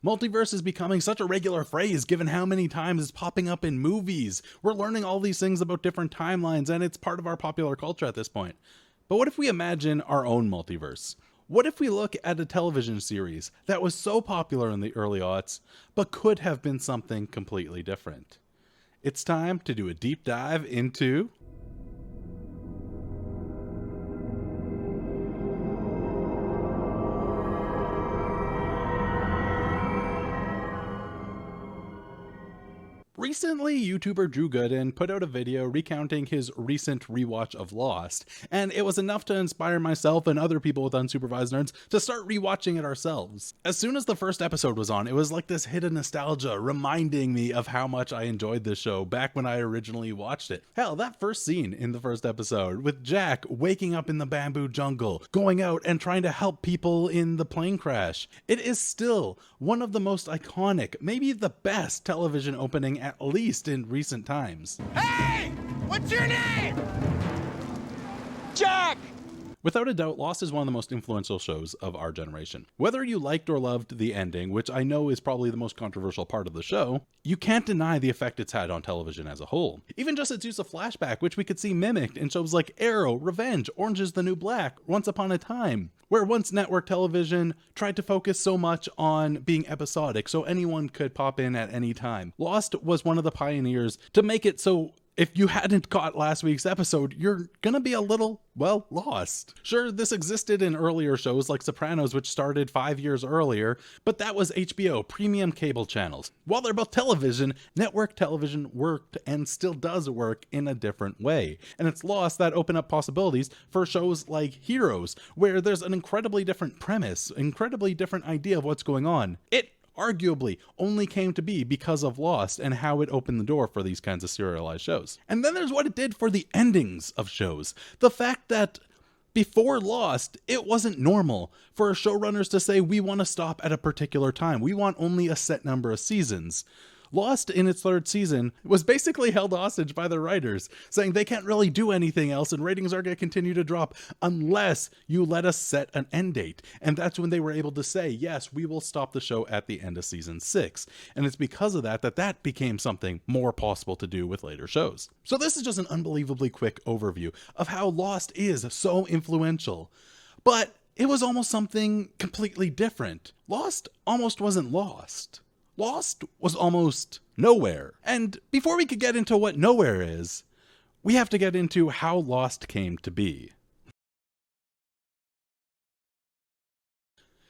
Multiverse is becoming such a regular phrase given how many times it's popping up in movies. We're learning all these things about different timelines, and it's part of our popular culture at this point. But what if we imagine our own multiverse? What if we look at a television series that was so popular in the early aughts, but could have been something completely different? It's time to do a deep dive into Recently, YouTuber Drew Gooden put out a video recounting his recent rewatch of Lost, and it was enough to inspire myself and other people with unsupervised nerds to start rewatching it ourselves. As soon as the first episode was on, it was like this hit of nostalgia reminding me of how much I enjoyed this show back when I originally watched it. Hell, that first scene in the first episode with Jack waking up in the bamboo jungle, going out and trying to help people in the plane crash. It is still one of the most iconic, maybe the best television opening at least in recent times. Hey! What's your name? Jack! Without a doubt, Lost is one of the most influential shows of our generation. Whether you liked or loved the ending, which I know is probably the most controversial part of the show, you can't deny the effect it's had on television as a whole. Even just its use of flashback, which we could see mimicked in shows like Arrow, Revenge, Orange is the New Black, Once Upon a Time, where once network television tried to focus so much on being episodic so anyone could pop in at any time. Lost was one of the pioneers to make it so if you hadn't caught last week's episode, you're gonna be a little, well, lost. Sure, this existed in earlier shows like Sopranos, which started 5 years earlier, but that was HBO, premium cable channels. While they're both television, network television worked and still does work in a different way. And it's Lost that opened up possibilities for shows like Heroes, where there's an incredibly different premise, incredibly different idea of what's going on. It arguably only came to be because of Lost and how it opened the door for these kinds of serialized shows. And then there's what it did for the endings of shows. The fact that before Lost, it wasn't normal for showrunners to say, we want to stop at a particular time. We want only a set number of seasons. Lost, in its third season, was basically held hostage by the writers, saying they can't really do anything else and ratings are going to continue to drop unless you let us set an end date. And that's when they were able to say, yes, we will stop the show at the end of season 6. And it's because of that that became something more possible to do with later shows. So this is just an unbelievably quick overview of how Lost is so influential. But it was almost something completely different. Lost almost wasn't Lost. Lost was almost nowhere. And before we could get into what nowhere is, we have to get into how Lost came to be.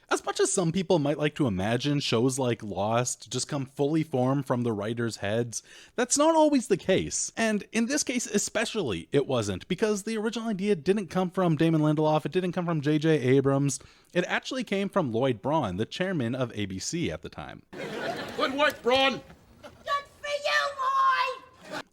As much as some people might like to imagine shows like Lost just come fully formed from the writers' heads, that's not always the case. And in this case especially, it wasn't, because the original idea didn't come from Damon Lindelof, it didn't come from J.J. Abrams, it actually came from Lloyd Braun, the chairman of ABC at the time. Good work, Braun!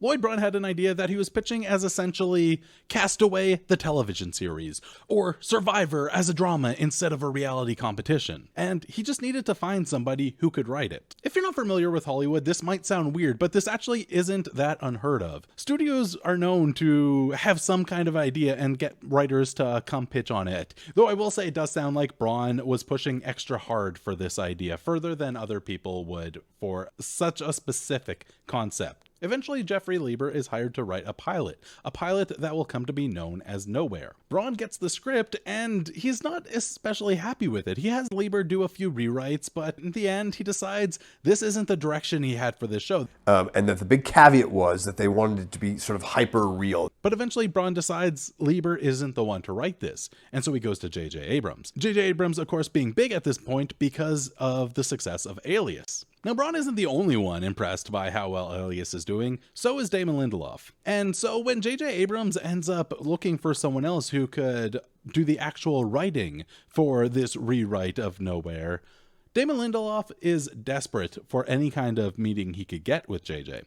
Lloyd Braun had an idea that he was pitching as essentially Castaway, the television series, or Survivor as a drama instead of a reality competition. And he just needed to find somebody who could write it. If you're not familiar with Hollywood, this might sound weird, but this actually isn't that unheard of. Studios are known to have some kind of idea and get writers to come pitch on it. Though I will say it does sound like Braun was pushing extra hard for this idea, further than other people would for such a specific concept. Eventually, Jeffrey Lieber is hired to write a pilot that will come to be known as Nowhere. Braun gets the script, and he's not especially happy with it. He has Lieber do a few rewrites, but in the end, he decides this isn't the direction he had for this show. And that the big caveat was that they wanted it to be sort of hyper-real. But eventually, Braun decides Lieber isn't the one to write this, and so he goes to J.J. Abrams. J.J. Abrams, of course, being big at this point because of the success of Alias. Now, Braun isn't the only one impressed by how well Alias is doing, so is Damon Lindelof. And so when J.J. Abrams ends up looking for someone else who could do the actual writing for this rewrite of Nowhere, Damon Lindelof is desperate for any kind of meeting he could get with J.J.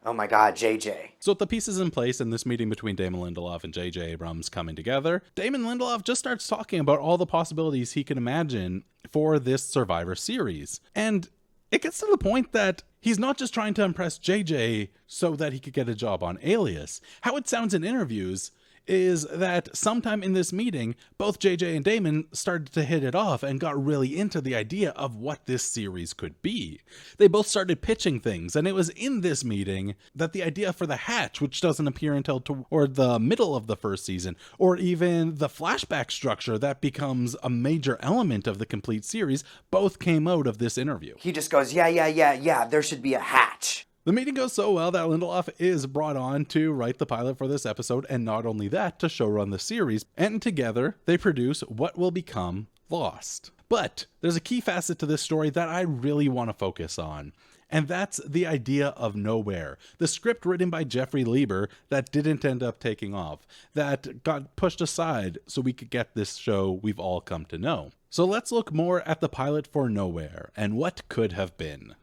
Oh my god, JJ. So with the pieces in place and this meeting between Damon Lindelof and J.J. Abrams coming together, Damon Lindelof just starts talking about all the possibilities he can imagine for this Survivor series. And it gets to the point that he's not just trying to impress JJ so that he could get a job on Alias. How it sounds in interviews is that sometime in this meeting, both JJ and Damon started to hit it off and got really into the idea of what this series could be. They both started pitching things, and it was in this meeting that the idea for the Hatch, which doesn't appear until toward the middle of the first season, or even the flashback structure that becomes a major element of the complete series, both came out of this interview. He just goes, yeah, there should be a hatch. The meeting goes so well that Lindelof is brought on to write the pilot for this episode, and not only that, to showrun the series, and together they produce what will become Lost. But there's a key facet to this story that I really want to focus on, and that's the idea of nowhere. The script written by Jeffrey Lieber that didn't end up taking off, that got pushed aside so we could get this show we've all come to know. So let's look more at the pilot for Nowhere and what could have been.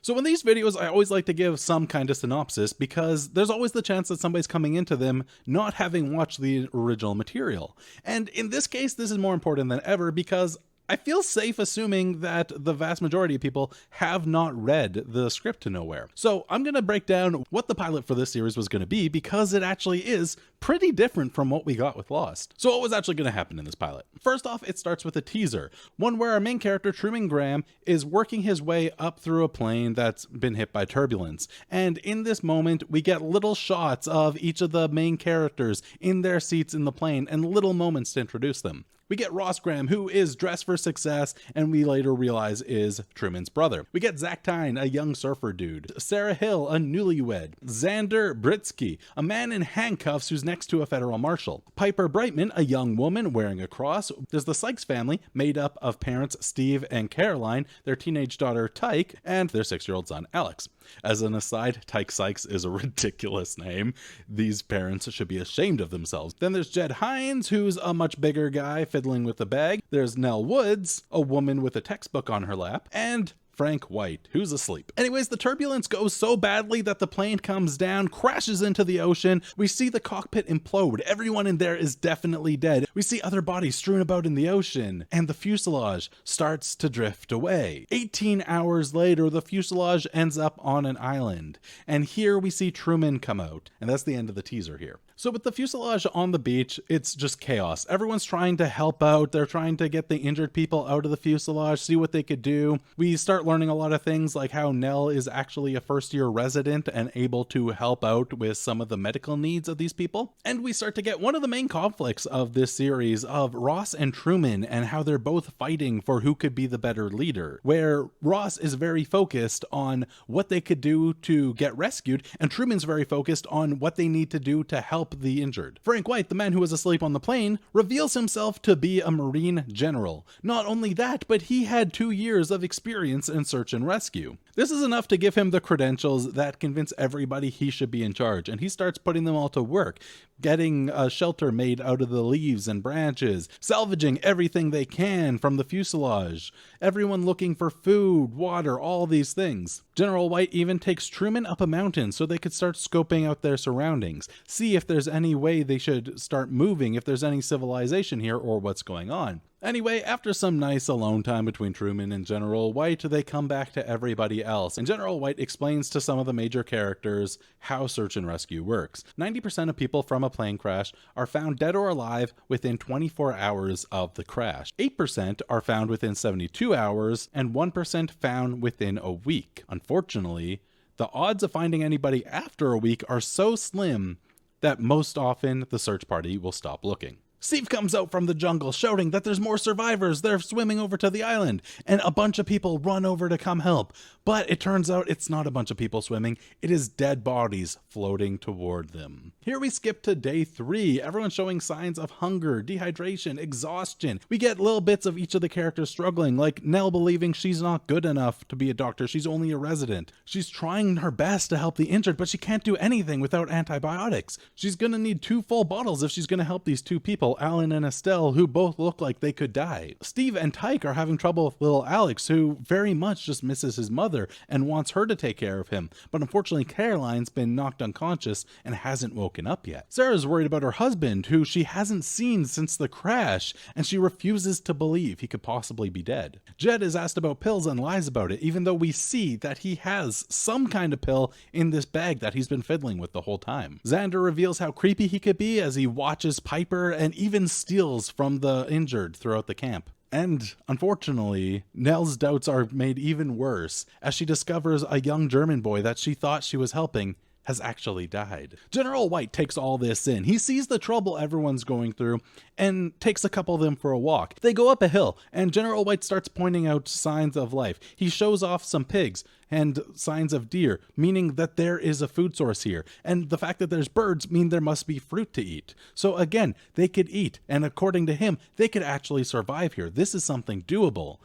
So in these videos, I always like to give some kind of synopsis because there's always the chance that somebody's coming into them not having watched the original material. And in this case, this is more important than ever because I feel safe assuming that the vast majority of people have not read the script to Nowhere. So I'm going to break down what the pilot for this series was going to be because it actually is pretty different from what we got with Lost. So what was actually going to happen in this pilot? First off, it starts with a teaser, one where our main character, Truman Graham, is working his way up through a plane that's been hit by turbulence. And in this moment, we get little shots of each of the main characters in their seats in the plane and little moments to introduce them. We get Ross Graham, who is dressed for success, and we later realize is Truman's brother. We get Zach Tyne, a young surfer dude. Sarah Hill, a newlywed. Xander Britsky, a man in handcuffs who's next to a federal marshal. Piper Brightman, a young woman wearing a cross. There's the Sykes family, made up of parents Steve and Caroline, their teenage daughter Tyke, and their 6-year-old son Alex. As an aside, Tyke Sykes is a ridiculous name. These parents should be ashamed of themselves. Then there's Jed Hines, who's a much bigger guy fiddling with the bag. There's Nell Woods, a woman with a textbook on her lap. And Frank White, who's asleep. Anyways, the turbulence goes so badly that the plane comes down, crashes into the ocean. We see the cockpit implode. Everyone in there is definitely dead. We see other bodies strewn about in the ocean, and the fuselage starts to drift away. 18 hours later, the fuselage ends up on an island, and here we see Truman come out, and that's the end of the teaser here. So with the fuselage on the beach, it's just chaos. Everyone's trying to help out. They're trying to get the injured people out of the fuselage, see what they could do. We start learning a lot of things like how Nell is actually a first-year resident and able to help out with some of the medical needs of these people. And we start to get one of the main conflicts of this series of Ross and Truman and how they're both fighting for who could be the better leader, where Ross is very focused on what they could do to get rescued, and Truman's very focused on what they need to do to help the injured. Frank White, the man who was asleep on the plane, reveals himself to be a Marine general. Not only that, but he had 2 years of experience in search and rescue. This is enough to give him the credentials that convince everybody he should be in charge, and he starts putting them all to work, getting a shelter made out of the leaves and branches, salvaging everything they can from the fuselage, everyone looking for food, water, all these things. General White even takes Truman up a mountain so they could start scoping out their surroundings, see if there's any way they should start moving, if there's any civilization here or what's going on. Anyway, after some nice alone time between Truman and General White, they come back to everybody else, and General White explains to some of the major characters how search and rescue works. 90% of people from a plane crash are found dead or alive within 24 hours of the crash. 8% are found within 72 hours, and 1% found within a week. Unfortunately, the odds of finding anybody after a week are so slim that most often the search party will stop looking. Steve comes out from the jungle shouting that there's more survivors. They're swimming over to the island, and a bunch of people run over to come help. But it turns out it's not a bunch of people swimming. It is dead bodies floating toward them. Here we skip to day 3. Everyone's showing signs of hunger, dehydration, exhaustion. We get little bits of each of the characters struggling, like Nell believing she's not good enough to be a doctor. She's only a resident. She's trying her best to help the injured, but she can't do anything without antibiotics. She's gonna need 2 full bottles if she's gonna help these 2 people. hospital Alan and Estelle, who both look like they could die. Steve and Tyke are having trouble with little Alex, who very much just misses his mother and wants her to take care of him. But unfortunately, Caroline's been knocked unconscious and hasn't woken up yet. Sarah's worried about her husband, who she hasn't seen since the crash, and she refuses to believe he could possibly be dead. Jed is asked about pills and lies about it, even though we see that he has some kind of pill in this bag that he's been fiddling with the whole time. Xander reveals how creepy he could be as he watches Piper and even steals from the injured throughout the camp. And unfortunately, Nell's doubts are made even worse as she discovers a young German boy that she thought she was helping has actually died. General White takes all this in. He sees the trouble everyone's going through and takes a couple of them for a walk. They go up a hill and General White starts pointing out signs of life. He shows off some pigs and signs of deer, meaning that there is a food source here. And the fact that there's birds mean there must be fruit to eat. So again, they could eat, and according to him, they could actually survive here. This is something doable.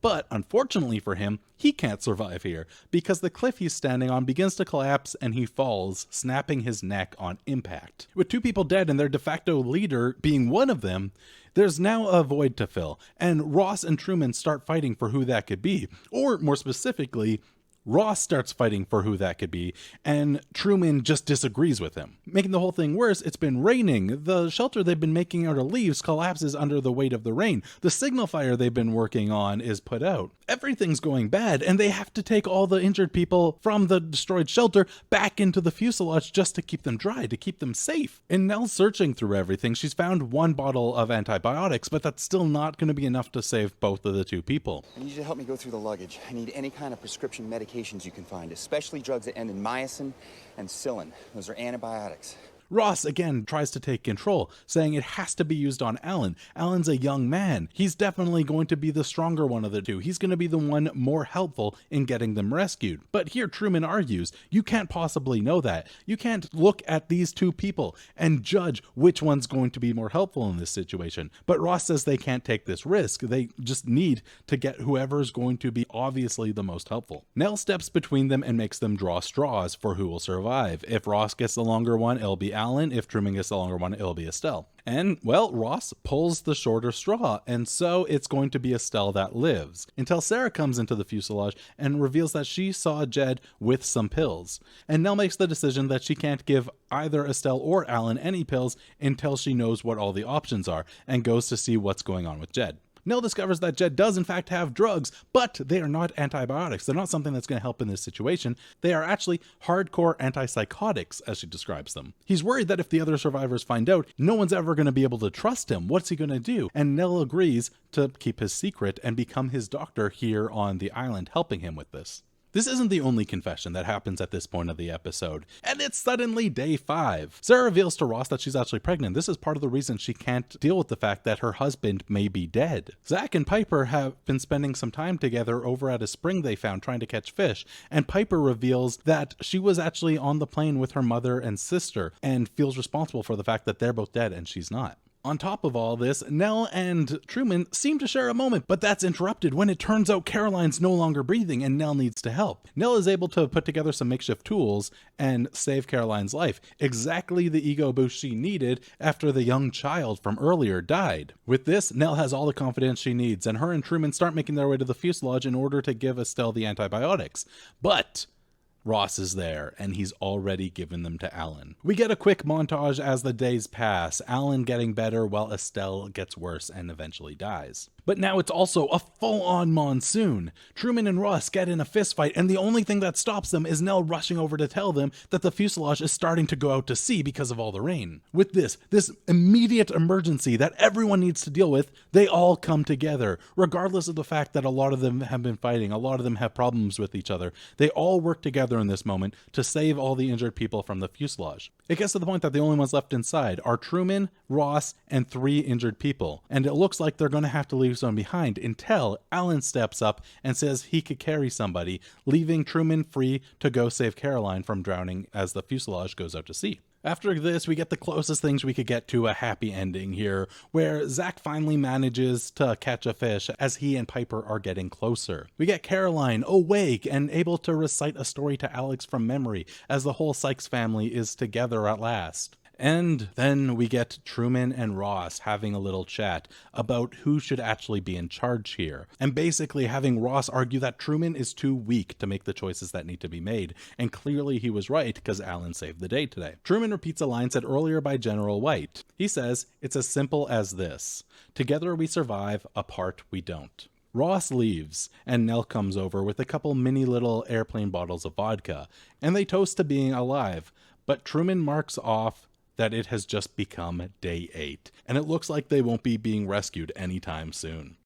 But unfortunately for him, he can't survive here because the cliff he's standing on begins to collapse and he falls, snapping his neck on impact. With 2 people dead and their de facto leader being one of them, there's now a void to fill, and Ross and Truman start fighting for who that could be. Or more specifically, Ross starts fighting for who that could be, and Truman just disagrees with him. Making the whole thing worse, it's been raining. The shelter they've been making out of leaves collapses under the weight of the rain. The signal fire they've been working on is put out. Everything's going bad, and they have to take all the injured people from the destroyed shelter back into the fuselage just to keep them dry, to keep them safe. And Nell's searching through everything. She's found 1 bottle of antibiotics, but that's still not going to be enough to save both of the 2 people. I need you to help me go through the luggage. I need any kind of prescription medications you can find, especially drugs that end in myosin and psyllin. Those are antibiotics. Ross again tries to take control, saying it has to be used on Alan. Alan's a young man. He's definitely going to be the stronger one of the 2. He's going to be the one more helpful in getting them rescued. But here Truman argues, you can't possibly know that. You can't look at these 2 people and judge which one's going to be more helpful in this situation. But Ross says they can't take this risk. They just need to get whoever's going to be obviously the most helpful. Nell steps between them and makes them draw straws for who will survive. If Ross gets the longer one, it'll be Alan. If Truman gets the longer one, it'll be Estelle. And, well, Ross pulls the shorter straw, and so it's going to be Estelle that lives, until Sarah comes into the fuselage and reveals that she saw Jed with some pills. And Nell makes the decision that she can't give either Estelle or Alan any pills until she knows what all the options are, and goes to see what's going on with Jed. Nell discovers that Jed does in fact have drugs, but they are not antibiotics. They're not something that's going to help in this situation. They are actually hardcore antipsychotics, as she describes them. He's worried that if the other survivors find out, no one's ever going to be able to trust him. What's he going to do? And Nell agrees to keep his secret and become his doctor here on the island, helping him with this. This isn't the only confession that happens at this point of the episode, and it's suddenly day 5. Sarah reveals to Ross that she's actually pregnant. This is part of the reason she can't deal with the fact that her husband may be dead. Zach and Piper have been spending some time together over at a spring they found trying to catch fish, and Piper reveals that she was actually on the plane with her mother and sister and feels responsible for the fact that they're both dead and she's not. On top of all this, Nell and Truman seem to share a moment, but that's interrupted when it turns out Caroline's no longer breathing and Nell needs to help. Nell is able to put together some makeshift tools and save Caroline's life, exactly the ego boost she needed after the young child from earlier died. With this, Nell has all the confidence she needs, and her and Truman start making their way to the fuselage in order to give Estelle the antibiotics. But Ross is there, and he's already given them to Alan. We get a quick montage as the days pass, Alan getting better while Estelle gets worse and eventually dies. But now it's also a full-on monsoon. Truman and Ross get in a fistfight, and the only thing that stops them is Nell rushing over to tell them that the fuselage is starting to go out to sea because of all the rain. With this immediate emergency that everyone needs to deal with, they all come together. Regardless of the fact that a lot of them have been fighting, a lot of them have problems with each other, they all work together in this moment to save all the injured people from the fuselage. It gets to the point that the only ones left inside are Truman, Ross, and 3 injured people, and it looks like they're going to have to leave someone behind until Alan steps up and says he could carry somebody, leaving Truman free to go save Caroline from drowning as the fuselage goes out to sea. After this, we get the closest things we could get to a happy ending here, where Zach finally manages to catch a fish as he and Piper are getting closer. We get Caroline awake and able to recite a story to Alex from memory as the whole Sykes family is together at last. And then we get Truman and Ross having a little chat about who should actually be in charge here, and basically having Ross argue that Truman is too weak to make the choices that need to be made, and clearly he was right because Alan saved the day today. Truman repeats a line said earlier by General White. He says, "It's as simple as this. Together we survive, apart we don't." Ross leaves, and Nell comes over with a couple mini little airplane bottles of vodka, and they toast to being alive, but Truman marks off that it has just become day 8, and it looks like they won't be being rescued anytime soon.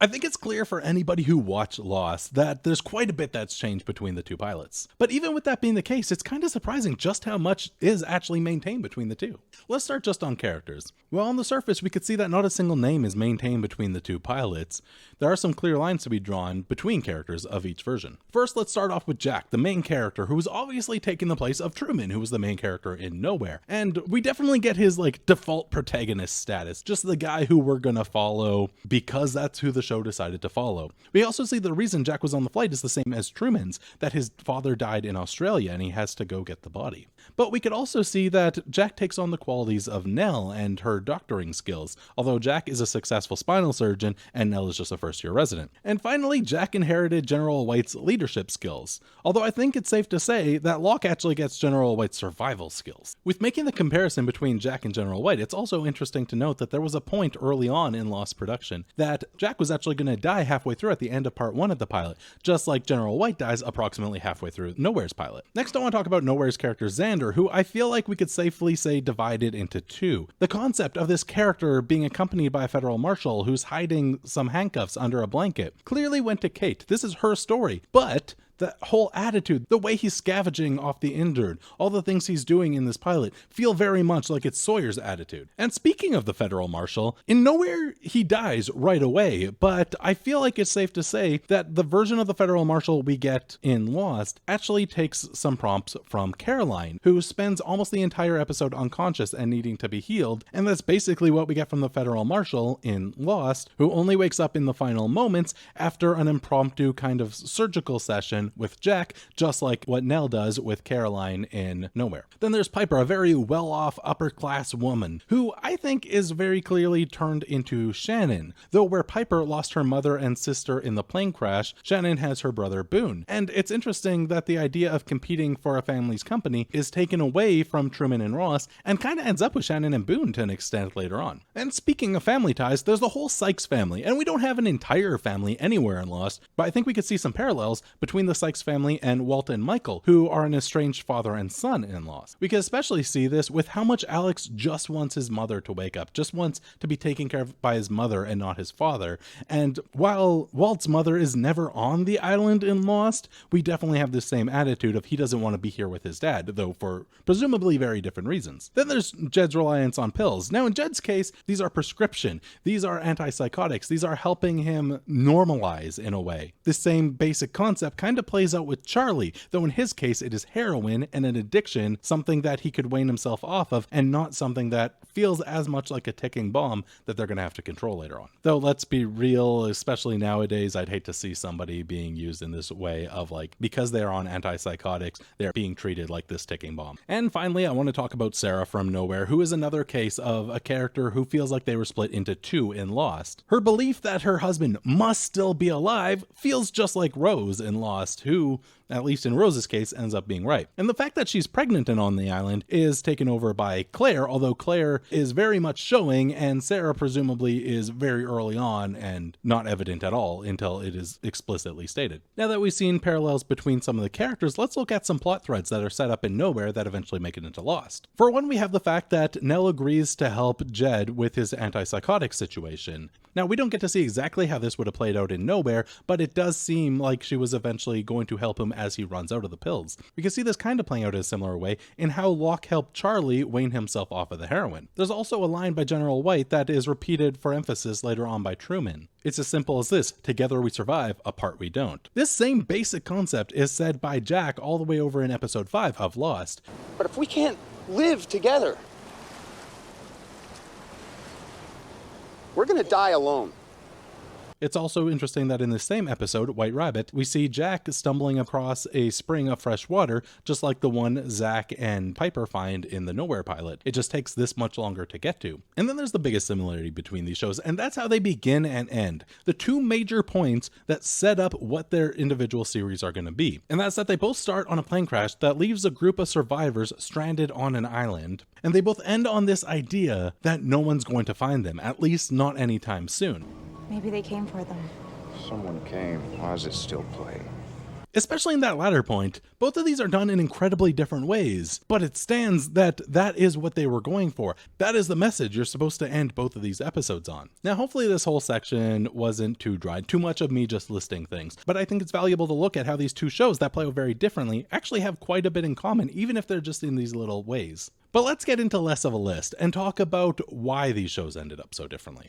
I think it's clear for anybody who watched Lost that there's quite a bit that's changed between the two pilots. But even with that being the case, it's kind of surprising just how much is actually maintained between the two. Let's start just on characters. Well, on the surface, we could see that not a single name is maintained between the two pilots. There are some clear lines to be drawn between characters of each version. First, let's start off with Jack, the main character, who was obviously taking the place of Truman, who was the main character in Nowhere. And we definitely get his default protagonist status, just the guy who we're gonna follow because that's who the show decided to follow. We also see the reason Jack was on the flight is the same as Truman's, that his father died in Australia and he has to go get the body. But we could also see that Jack takes on the qualities of Nell and her doctoring skills, although Jack is a successful spinal surgeon and Nell is just a first-year resident. And finally, Jack inherited General White's leadership skills, although I think it's safe to say that Locke actually gets General White's survival skills. With making the comparison between Jack and General White, it's also interesting to note that there was a point early on in Lost production that Jack was actually going to die halfway through at the end of part 1 of the pilot, just like General White dies approximately halfway through Nowhere's pilot. Next, I want to talk about Nowhere's character Xander, who I feel like we could safely say divided into two. The concept of this character being accompanied by a federal marshal who's hiding some handcuffs under a blanket clearly went to Kate. This is her story, but the whole attitude, the way he's scavenging off the injured, all the things he's doing in this pilot feel very much like it's Sawyer's attitude. And speaking of the federal marshal, in Nowhere he dies right away, but I feel like it's safe to say that the version of the federal marshal we get in Lost actually takes some prompts from Caroline, who spends almost the entire episode unconscious and needing to be healed, and that's basically what we get from the federal marshal in Lost, who only wakes up in the final moments after an impromptu kind of surgical session with Jack, just like what Nell does with Caroline in Nowhere. Then there's Piper, a very well-off upper-class woman, who I think is very clearly turned into Shannon, though where Piper lost her mother and sister in the plane crash, Shannon has her brother Boone. And it's interesting that the idea of competing for a family's company is taken away from Truman and Ross, and kind of ends up with Shannon and Boone to an extent later on. And speaking of family ties, there's the whole Sykes family, and we don't have an entire family anywhere in Lost, but I think we could see some parallels between the Sykes family and Walt and Michael, who are an estranged father and son in Lost. We can especially see this with how much Alex just wants his mother to wake up, just wants to be taken care of by his mother and not his father. And while Walt's mother is never on the island in Lost, we definitely have the same attitude of he doesn't want to be here with his dad, though for presumably very different reasons. Then there's Jed's reliance on pills. Now in Jed's case, these are prescription, these are antipsychotics, these are helping him normalize in a way. This same basic concept kind of plays out with Charlie, though in his case it is heroin and an addiction, something that he could wane himself off of, and not something that feels as much like a ticking bomb that they're going to have to control later on. Though let's be real, especially nowadays, I'd hate to see somebody being used in this way of because they are on antipsychotics, they're being treated like this ticking bomb. And finally, I want to talk about Sarah from Nowhere, who is another case of a character who feels like they were split into two in Lost. Her belief that her husband must still be alive feels just like Rose in Lost, who, at least in Rose's case, ends up being right. And the fact that she's pregnant and on the island is taken over by Claire, although Claire is very much showing, and Sarah presumably is very early on and not evident at all until it is explicitly stated. Now that we've seen parallels between some of the characters, let's look at some plot threads that are set up in Nowhere that eventually make it into Lost. For one, we have the fact that Nell agrees to help Jed with his antipsychotic situation. Now, we don't get to see exactly how this would have played out in Nowhere, but it does seem like she was eventually going to help him as he runs out of the pills. We can see this kind of playing out in a similar way in how Locke helped Charlie wane himself off of the heroin. There's also a line by General White that is repeated for emphasis later on by Truman. It's as simple as this: together we survive, apart we don't. This same basic concept is said by Jack all the way over in episode 5 of Lost. But if we can't live together, we're gonna die alone. It's also interesting that in the same episode, White Rabbit, we see Jack stumbling across a spring of fresh water, just like the one Zach and Piper find in the Nowhere pilot. It just takes this much longer to get to. And then there's the biggest similarity between these shows, and that's how they begin and end. The two major points that set up what their individual series are going to be. And that's that they both start on a plane crash that leaves a group of survivors stranded on an island. And they both end on this idea that no one's going to find them, at least not anytime soon. Maybe they came for them. Someone came. Why is it still playing? Especially in that latter point, both of these are done in incredibly different ways, but it stands that that is what they were going for. That is the message you're supposed to end both of these episodes on. Now, hopefully this whole section wasn't too dry, too much of me just listing things, but I think it's valuable to look at how these two shows that play out very differently actually have quite a bit in common, even if they're just in these little ways. But let's get into less of a list and talk about why these shows ended up so differently.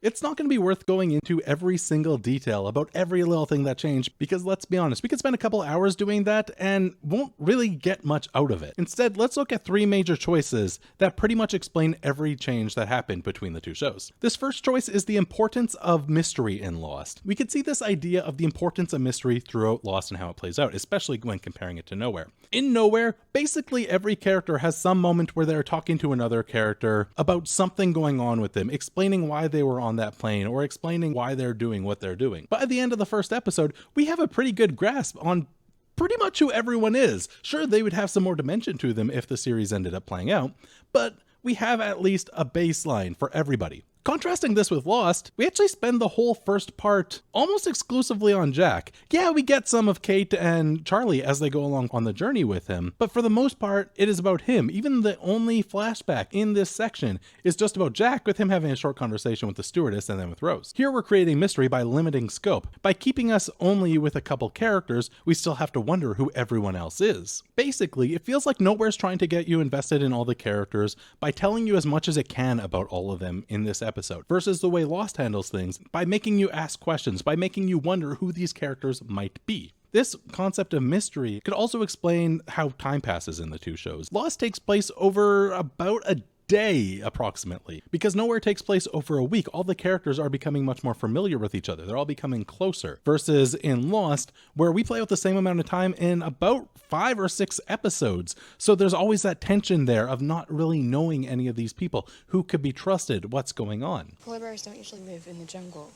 It's not going to be worth going into every single detail about every little thing that changed, because let's be honest, we could spend a couple hours doing that and won't really get much out of it. Instead, let's look at three major choices that pretty much explain every change that happened between the two shows. This first choice is the importance of mystery in Lost. We could see this idea of the importance of mystery throughout Lost and how it plays out, especially when comparing it to Nowhere. In Nowhere, basically every character has some moment where they're talking to another character about something going on with them, explaining why they were on that plane or explaining why they're doing what they're doing. But at the end of the first episode, we have a pretty good grasp on pretty much who everyone is. Sure, they would have some more dimension to them if the series ended up playing out, but we have at least a baseline for everybody. Contrasting this with Lost, we actually spend the whole first part almost exclusively on Jack. Yeah, we get some of Kate and Charlie as they go along on the journey with him, but for the most part, it is about him. Even the only flashback in this section is just about Jack, with him having a short conversation with the stewardess and then with Rose. Here we're creating mystery by limiting scope. By keeping us only with a couple characters, we still have to wonder who everyone else is. Basically, it feels like Nowhere's trying to get you invested in all the characters by telling you as much as it can about all of them in this episode, versus the way Lost handles things by making you ask questions, by making you wonder who these characters might be. This concept of mystery could also explain how time passes in the two shows. Lost takes place over about a day approximately, because Nowhere takes place over a week. All the characters are becoming much more familiar with each other. They're all becoming closer, versus in Lost, where we play out the same amount of time in about 5 or 6 episodes. So there's always that tension there of not really knowing any of these people, who could be trusted, what's going on. Polar bears don't usually live in the jungle.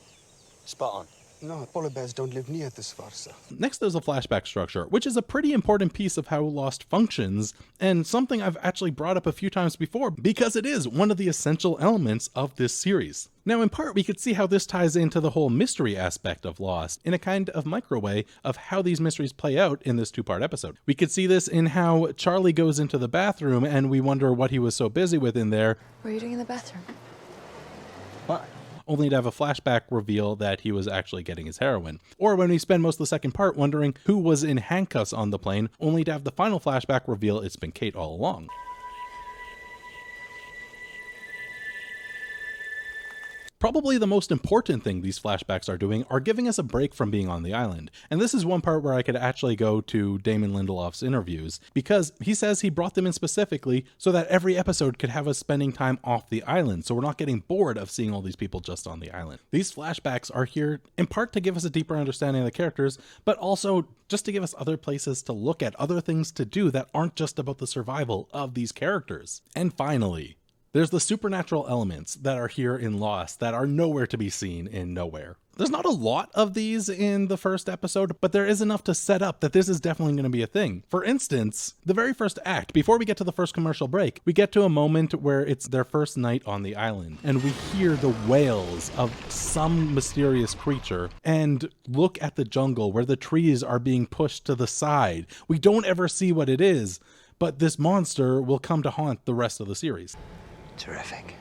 Spot on. No, polar bears don't live near the Svarsa. Next, there's a flashback structure, which is a pretty important piece of how Lost functions, and something I've actually brought up a few times before, because it is one of the essential elements of this series. Now, in part, we could see how this ties into the whole mystery aspect of Lost in a kind of micro way of how these mysteries play out in this 2-part episode. We could see this in how Charlie goes into the bathroom and we wonder what he was so busy with in there. What are you doing in the bathroom? What? Only to have a flashback reveal that he was actually getting his heroin. Or when we spend most of the second part wondering who was in handcuffs on the plane, only to have the final flashback reveal it's been Kate all along. Probably the most important thing these flashbacks are doing are giving us a break from being on the island. And this is one part where I could actually go to Damon Lindelof's interviews, because he says he brought them in specifically so that every episode could have us spending time off the island, so we're not getting bored of seeing all these people just on the island. These flashbacks are here in part to give us a deeper understanding of the characters, but also just to give us other places to look at, other things to do that aren't just about the survival of these characters. And finally, there's the supernatural elements that are here in Lost that are nowhere to be seen in Nowhere. There's not a lot of these in the first episode, but there is enough to set up that this is definitely going to be a thing. For instance, the very first act, before we get to the first commercial break, we get to a moment where it's their first night on the island, and we hear the wails of some mysterious creature, and look at the jungle where the trees are being pushed to the side. We don't ever see what it is, but this monster will come to haunt the rest of the series. Terrific.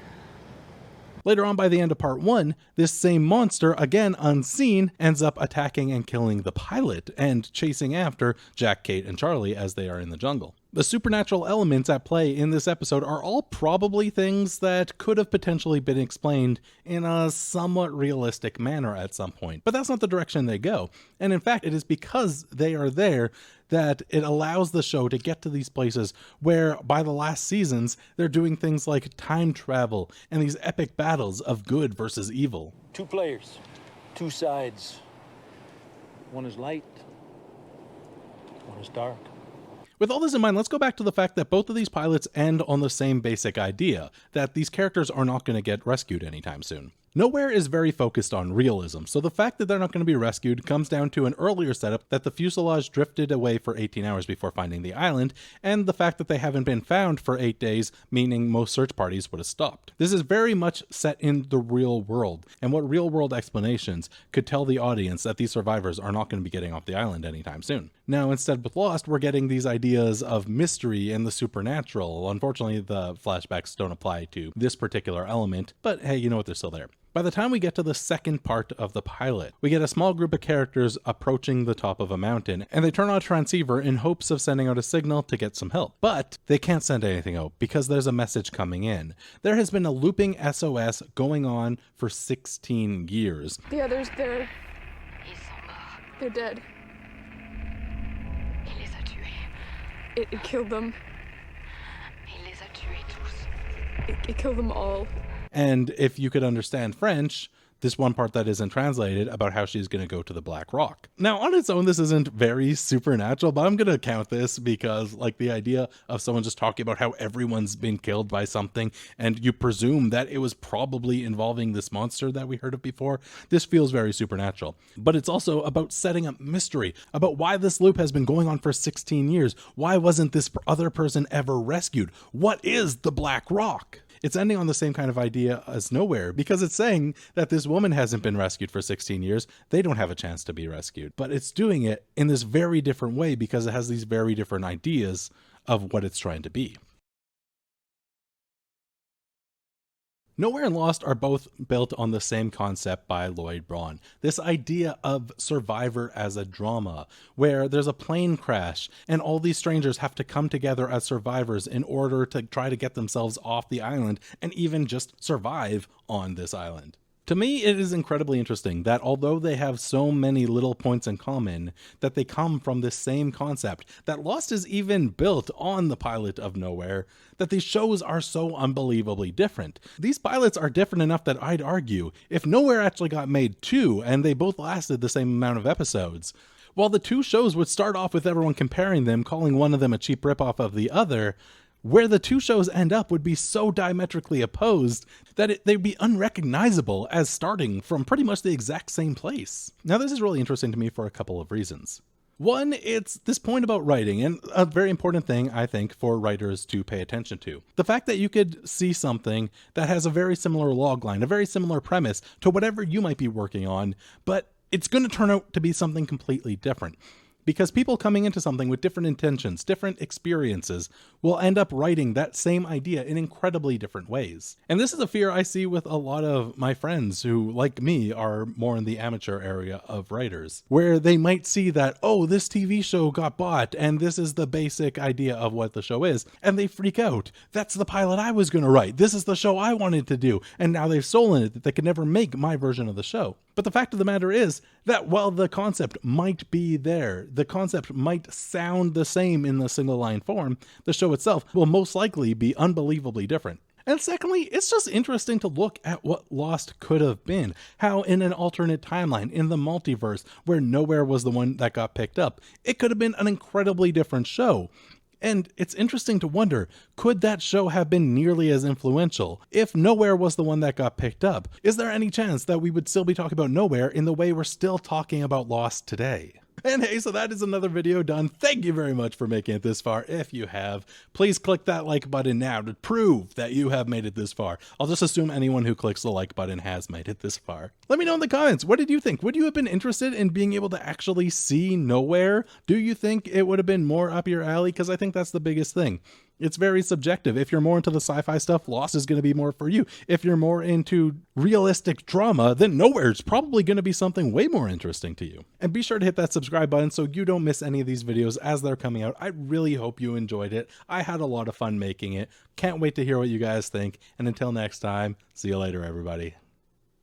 Later on, by the end of part 1, this same monster, again unseen, ends up attacking and killing the pilot and chasing after Jack, Kate, and Charlie as they are in the jungle. The supernatural elements at play in this episode are all probably things that could have potentially been explained in a somewhat realistic manner at some point, but that's not the direction they go. And in fact, it is because they are there that it allows the show to get to these places where by the last seasons, they're doing things like time travel and these epic battles of good versus evil. 2 players, 2 sides. One is light, one is dark. With all this in mind, let's go back to the fact that both of these pilots end on the same basic idea, that these characters are not going to get rescued anytime soon. Nowhere is very focused on realism, so the fact that they're not going to be rescued comes down to an earlier setup that the fuselage drifted away for 18 hours before finding the island, and the fact that they haven't been found for 8 days, meaning most search parties would have stopped. This is very much set in the real world, and what real world explanations could tell the audience that these survivors are not going to be getting off the island anytime soon. Now, instead with Lost, we're getting these ideas of mystery and the supernatural. Unfortunately, the flashbacks don't apply to this particular element, but hey, you know what, they're still there. By the time we get to the second part of the pilot, we get a small group of characters approaching the top of a mountain, and they turn on a transceiver in hopes of sending out a signal to get some help. But they can't send anything out because there's a message coming in. There has been a looping SOS going on for 16 years. The others, they're dead. It killed them. It killed them all. And if you could understand French, this one part that isn't translated about how she's going to go to the Black Rock. Now, on its own, this isn't very supernatural, but I'm going to count this because, like, the idea of someone just talking about how everyone's been killed by something, and you presume that it was probably involving this monster that we heard of before, this feels very supernatural. But it's also about setting up mystery, about why this loop has been going on for 16 years. Why wasn't this other person ever rescued? What is the Black Rock? It's ending on the same kind of idea as Nowhere, because it's saying that this woman hasn't been rescued for 16 years. They don't have a chance to be rescued. But it's doing it in this very different way because it has these very different ideas of what it's trying to be. Nowhere and Lost are both built on the same concept by Lloyd Braun. This idea of Survivor as a drama, where there's a plane crash and all these strangers have to come together as survivors in order to try to get themselves off the island and even just survive on this island. To me, it is incredibly interesting that although they have so many little points in common, that they come from this same concept, that Lost is even built on the pilot of Nowhere, that these shows are so unbelievably different. These pilots are different enough that I'd argue, if Nowhere actually got made 2 and they both lasted the same amount of episodes, while the 2 shows would start off with everyone comparing them, calling one of them a cheap ripoff of the other, where the 2 shows end up would be so diametrically opposed that they'd be unrecognizable as starting from pretty much the exact same place. Now, this is really interesting to me for a couple of reasons. One, it's this point about writing, and a very important thing, I think, for writers to pay attention to. The fact that you could see something that has a very similar logline, a very similar premise to whatever you might be working on, but it's going to turn out to be something completely different. Because people coming into something with different intentions, different experiences, will end up writing that same idea in incredibly different ways. And this is a fear I see with a lot of my friends who, like me, are more in the amateur area of writers, where they might see that, oh, this TV show got bought, and this is the basic idea of what the show is, and they freak out. That's the pilot I was going to write. This is the show I wanted to do. And now they've stolen it that they could never make my version of the show. But the fact of the matter is that while the concept might be there, the concept might sound the same in the single line form, the show itself will most likely be unbelievably different. And secondly, it's just interesting to look at what Lost could have been. How in an alternate timeline, in the multiverse, where Nowhere was the one that got picked up, it could have been an incredibly different show. And it's interesting to wonder, could that show have been nearly as influential? If Nowhere was the one that got picked up, is there any chance that we would still be talking about Nowhere in the way we're still talking about Lost today? And hey, so that is another video done. Thank you very much for making it this far. If you have, please click that like button now to prove that you have made it this far. I'll just assume anyone who clicks the like button has made it this far. Let me know in the comments, what did you think? Would you have been interested in being able to actually see Nowhere? Do you think it would have been more up your alley? Because I think that's the biggest thing. It's very subjective. If you're more into the sci-fi stuff, Lost is going to be more for you. If you're more into realistic drama, then Nowhere's probably going to be something way more interesting to you. And be sure to hit that subscribe button so you don't miss any of these videos as they're coming out. I really hope you enjoyed it. I had a lot of fun making it. Can't wait to hear what you guys think. And until next time, see you later, everybody.